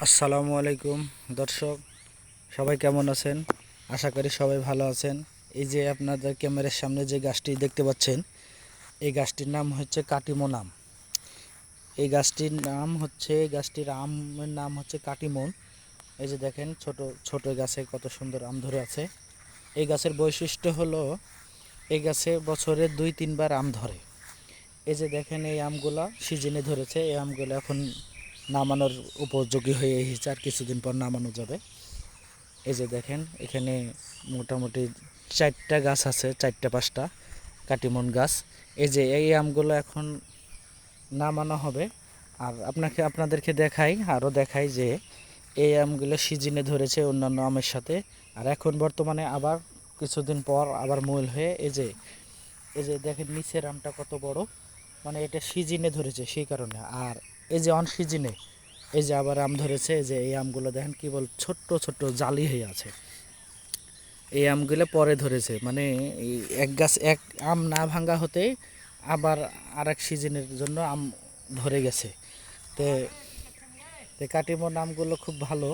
আসসালামু আলাইকুম দর্শক, সবাই কেমন আছেন? আশা করি সবাই ভালো আছেন। এই যে আপনাদের ক্যামেরার সামনে যে গাছটি দেখতে পাচ্ছেন, এই গাছটির নাম হচ্ছে কাটিমন আম। এই গাছটির আমের নাম হচ্ছে কাটিমন। এই যে দেখেন, ছোট ছোট গাছে কত সুন্দর আম ধরে আছে। এই গাছের বৈশিষ্ট্য হলো, এই গাছে বছরে 2-3 বার আম ধরে। এই যে দেখেন, এই আমগুলা সিজনে ধরেছে। এই আমগুলো এখন নামানোর উপযোগী হয়ে এসেছে, আর কিছুদিন পর নামানো যাবে। এই যে দেখেন, এখানে মোটামুটি 4টা গাছ আছে, 4-5টা কাটিমন গাছ। এই যে এই আমগুলো এখন নামানো হবে। আর আপনাদেরকে দেখাই যে এই আমগুলো সিজনে ধরেছে অন্যান্য আমের সাথে। আর এখন বর্তমানে আবার কিছুদিন পর আবার মূল হয়ে এই যে দেখেন নিচের আমটা কত বড়, মানে এটা সিজনে ধরেছে সেই কারণে। আর এই যে অন সিজনে এই যে আবার আম ধরেছে। এই যে এই আমগুলো দেখেন কি বল, ছোট্ট ছোট্ট জালি হয়ে আছে। এই আমগুলো পরে ধরেছে, মানে এই এক গাছ এক আম না ভাঙ্গা হতে আবার আর এক সিজনের জন্য আম ধরে গেছে। তে তে কাটিমন আমগুলো খুব ভালো,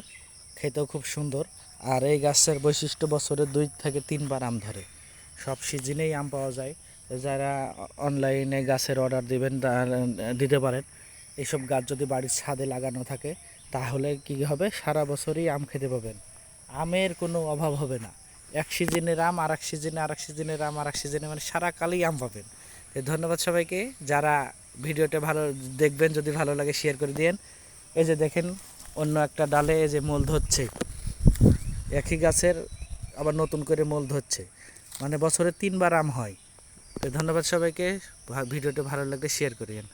খেতেও খুব সুন্দর। আর এই গাছের বৈশিষ্ট্য, বছরে 2 থেকে 3 বার আম ধরে, সব সিজনেই আম পাওয়া যায়। যারা অনলাইনে গাছের অর্ডার দিবেন দিতে পারেন। এইসব গাছ যদি বাড়ির ছাদে লাগানো থাকে, তাহলে কি হবে, সারা বছরই আম খেতে পাবেন। আমের কোনো অভাব হবে না। এক সিজনের আম আর এক সিজনে, আর এক সিজনের আম আর এক সিজনে, মানে সারা কালই আম পাবেন। তো ধন্যবাদ সবাইকে, যারা ভিডিওটা ভালো দেখবেন। যদি ভালো লাগে শেয়ার করে দিন। এই যে দেখেন, অন্য একটা ডালে এই যে মূল ধরছে, একই গাছের আবার নতুন করে মূল ধরছে, মানে বছরে 3 বার আম হয়। তো ধন্যবাদ সবাইকে, ভিডিওটা ভালো লাগলে শেয়ার করিয়েন।